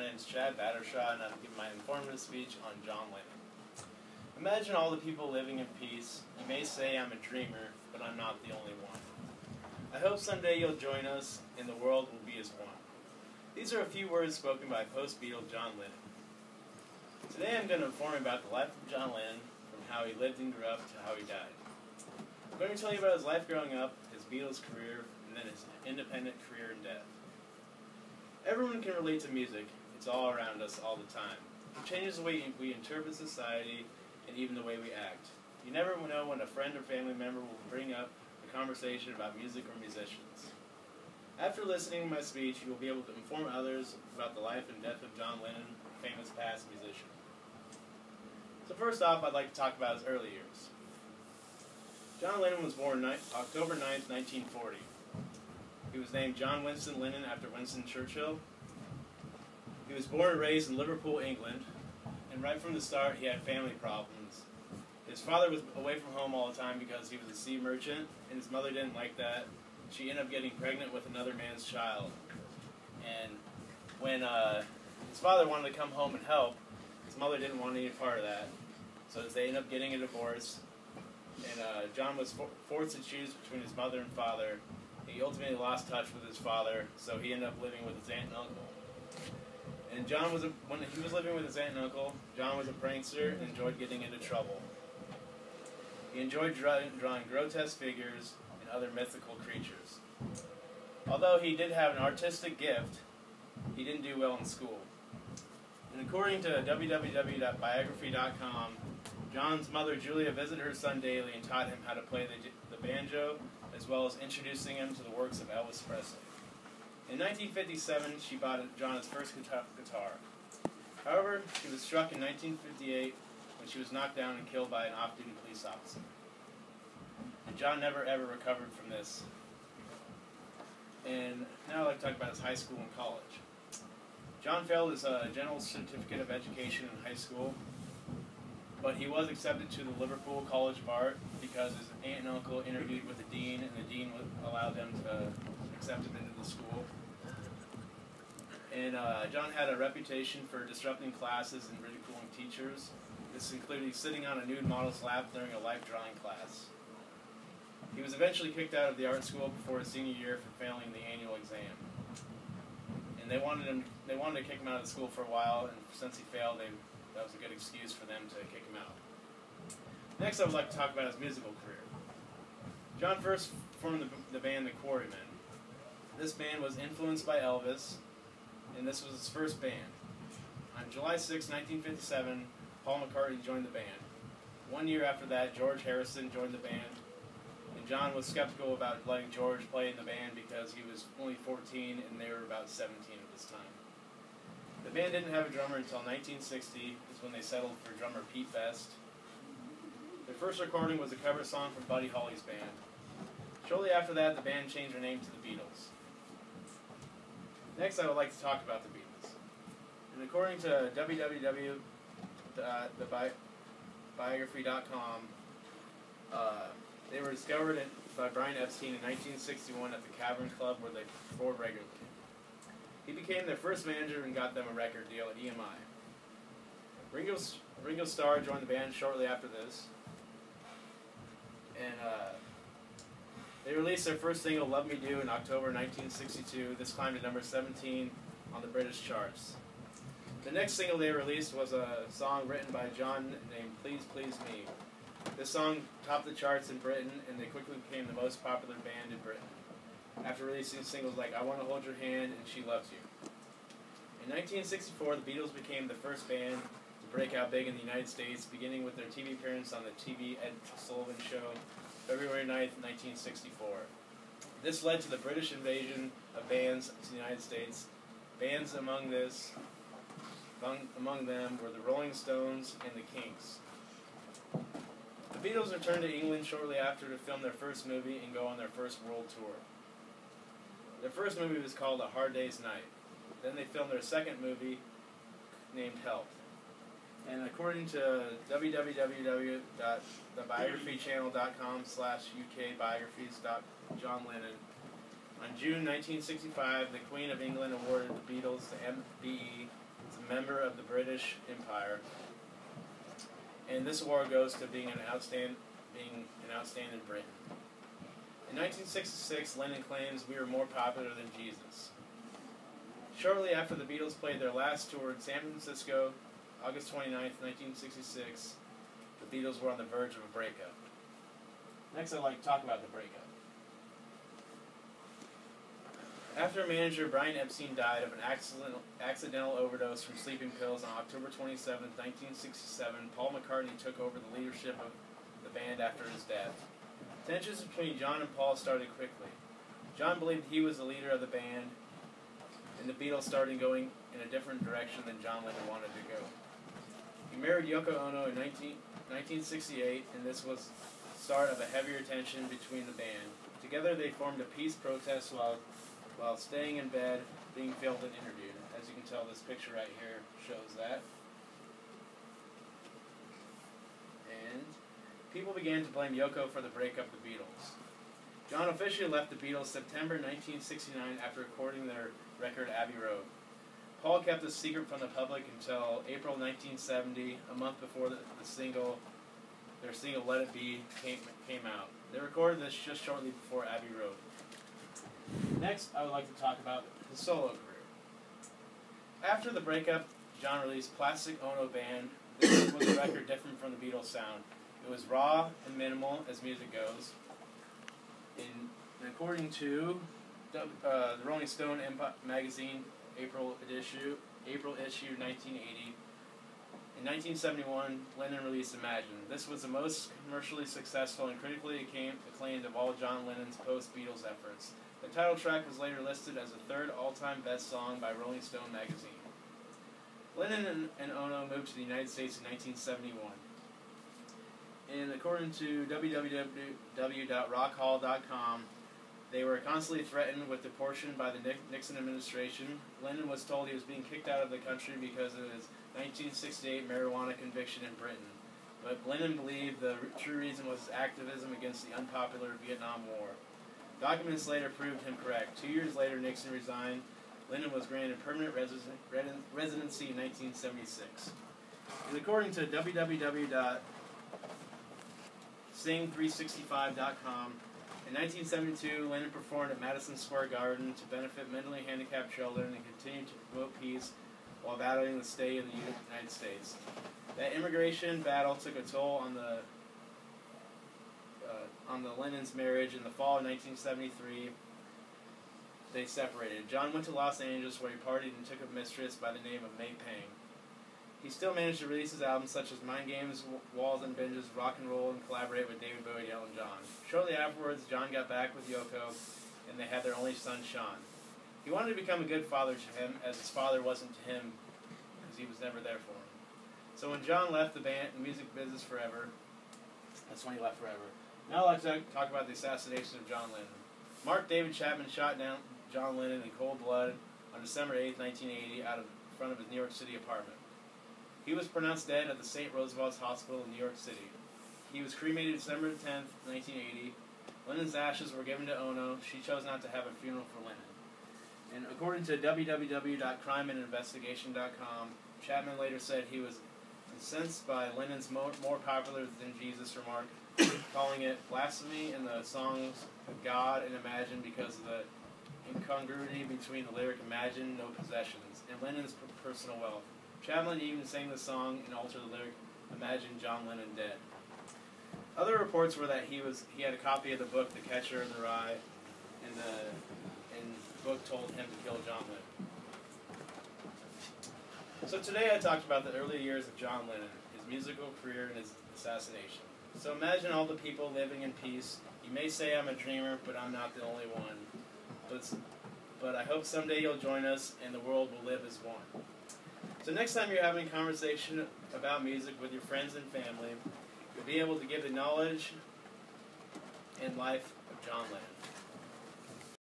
name is Chad Battershaw, and I'm giving my informative speech on John Lennon. Imagine all the people living in peace. You may say I'm a dreamer, but I'm not the only one. I hope someday you'll join us, and the world will be as one. These are a few words spoken by post-Beatle John Lennon. Today I'm going to inform you about the life of John Lennon, from how he lived and grew up to how he died. I'm going to tell you about his life growing up, his Beatles career, and then his independent career and death. Everyone can relate to music. It's all around us all the time. It changes the way we interpret society and even the way we act. You never know when a friend or family member will bring up a conversation about music or musicians. After listening to my speech, you will be able to inform others about the life and death of John Lennon, a famous past musician. So first off, I'd like to talk about his early years. John Lennon was born October 9th, 1940. He was named John Winston Lennon after Winston Churchill. He was born and raised in Liverpool, England, and right from the start he had family problems. His father was away from home all the time because he was a sea merchant, and his mother didn't like that. She ended up getting pregnant with another man's child. And when his father wanted to come home and help, his mother didn't want any part of that. So they ended up getting a divorce, and John was forced to choose between his mother and father. He ultimately lost touch with his father, so he ended up living with his aunt and uncle. And when he was living with his aunt and uncle, John was a prankster and enjoyed getting into trouble. He enjoyed drawing grotesque figures and other mythical creatures. Although he did have an artistic gift, he didn't do well in school. And according to www.biography.com, John's mother Julia visited her son daily and taught him how to play the banjo, as well as introducing him to the works of Elvis Presley. In 1957, she bought John his first guitar. However, she was struck in 1958 when she was knocked down and killed by an off-duty police officer. And John never ever recovered from this. And now I'd like to talk about his high school and college. John failed his General Certificate of Education in high school, but he was accepted to the Liverpool College of Art because his aunt and uncle interviewed with the dean, and the dean would allow them to accept him into the school. And John had a reputation for disrupting classes and ridiculing teachers. This included sitting on a nude model's lap during a life drawing class. He was eventually kicked out of the art school before his senior year for failing the annual exam. And they wanted to kick him out of the school for a while, and since he failed, that was a good excuse for them to kick him out. Next, I would like to talk about his musical career. John first formed the band The Quarrymen. This band was influenced by Elvis, and this was his first band. On July 6, 1957, Paul McCartney joined the band. 1 year after that, George Harrison joined the band, and John was skeptical about letting George play in the band because he was only 14 and they were about 17 at this time. The band didn't have a drummer until 1960, is when they settled for drummer Pete Best. Their first recording was a cover song from Buddy Holly's band. Shortly after that, the band changed their name to the Beatles. Next, I would like to talk about the Beatles. And according to www.biography.com, they were discovered by Brian Epstein in 1961 at the Cavern Club where they performed regularly. He became their first manager and got them a record deal at EMI. Ringo Starr joined the band shortly after this, and they released their first single, Love Me Do, in October 1962. This climbed to number 17 on the British charts. The next single they released was a song written by John named Please Please Me. This song topped the charts in Britain, and they quickly became the most popular band in Britain, after releasing singles like I Want to Hold Your Hand and She Loves You. In 1964, the Beatles became the first band to break out big in the United States, beginning with their TV appearance on the TV Ed Sullivan Show, February 9th, 1964. This led to the British invasion of bands to the United States. Bands among them were the Rolling Stones and the Kinks. The Beatles returned to England shortly after to film their first movie and go on their first world tour. Their first movie was called A Hard Day's Night. Then they filmed their second movie named Help. And according to www.thebiographychannel.com/ukbiographies.John Lennon, on June 1965, the Queen of England awarded the Beatles the MBE a member of the British Empire, and this award goes to being an outstanding Briton. In 1966, Lennon claims we were more popular than Jesus. Shortly after the Beatles played their last tour in San Francisco, August 29th, 1966, the Beatles were on the verge of a breakup. Next, I'd like to talk about the breakup. After manager Brian Epstein died of an accidental overdose from sleeping pills on October 27, 1967, Paul McCartney took over the leadership of the band after his death. Tensions between John and Paul started quickly. John believed he was the leader of the band, and the Beatles started going in a different direction than John Lennon wanted to go. He married Yoko Ono in 1968, and this was the start of a heavier tension between the band. Together they formed a peace protest while staying in bed, being filmed and interviewed. As you can tell, this picture right here shows that. And people began to blame Yoko for the breakup of the Beatles. John officially left the Beatles September 1969 after recording their record Abbey Road. Paul kept this secret from the public until April 1970, a month before their single Let It Be came out. They recorded this just shortly before Abbey Road. Next, I would like to talk about his solo career. After the breakup, John released Plastic Ono Band. This was a record different from the Beatles' sound. It was raw and minimal as music goes. According to the Rolling Stone magazine, April issue 1980. In 1971, Lennon released Imagine. This was the most commercially successful and critically acclaimed of all John Lennon's post-Beatles efforts. The title track was later listed as the third all-time best song by Rolling Stone magazine. Lennon and Ono moved to the United States in 1971. And according to www.rockhall.com, they were constantly threatened with deportation by the Nixon administration. Lennon was told he was being kicked out of the country because of his 1968 marijuana conviction in Britain. But Lennon believed the true reason was his activism against the unpopular Vietnam War. Documents later proved him correct. 2 years later, Nixon resigned. Lennon was granted permanent residency in 1976. And according to www.sing365.com, in 1972, Lennon performed at Madison Square Garden to benefit mentally handicapped children and continued to promote peace while battling the stay in the United States. That immigration battle took a toll on the Lennon's marriage. In the fall of 1973, they separated. John went to Los Angeles where he partied and took a mistress by the name of May Pang. He still managed to release his albums such as Mind Games, Walls and Binges, Rock and Roll, and collaborate with David Bowie and Elton John. Shortly afterwards, John got back with Yoko, and they had their only son, Sean. He wanted to become a good father to him, as his father wasn't to him, because he was never there for him. So when John left the music business forever, that's when he left forever. Now I'd like to talk about the assassination of John Lennon. Mark David Chapman shot down John Lennon in cold blood on December 8, 1980, out of front of his New York City apartment. He was pronounced dead at the St. Roosevelt's Hospital in New York City. He was cremated December 10, 1980. Lennon's ashes were given to Ono. She chose not to have a funeral for Lennon. And according to www.crimeandinvestigation.com, Chapman later said he was incensed by Lennon's more popular than Jesus remark, calling it blasphemy in the songs of God and Imagine because of the incongruity between the lyric Imagine, no possessions, and Lennon's personal wealth. Chapman even sang the song and altered the lyric, Imagine John Lennon dead. Other reports were that he had a copy of the book, The Catcher in the Rye, and the book told him to kill John Lennon. So today I talked about the early years of John Lennon, his musical career, and his assassination. So imagine all the people living in peace. You may say I'm a dreamer, but I'm not the only one. But I hope someday you'll join us and the world will live as one. So next time you're having a conversation about music with your friends and family, you'll be able to give the knowledge and life of John Lennon.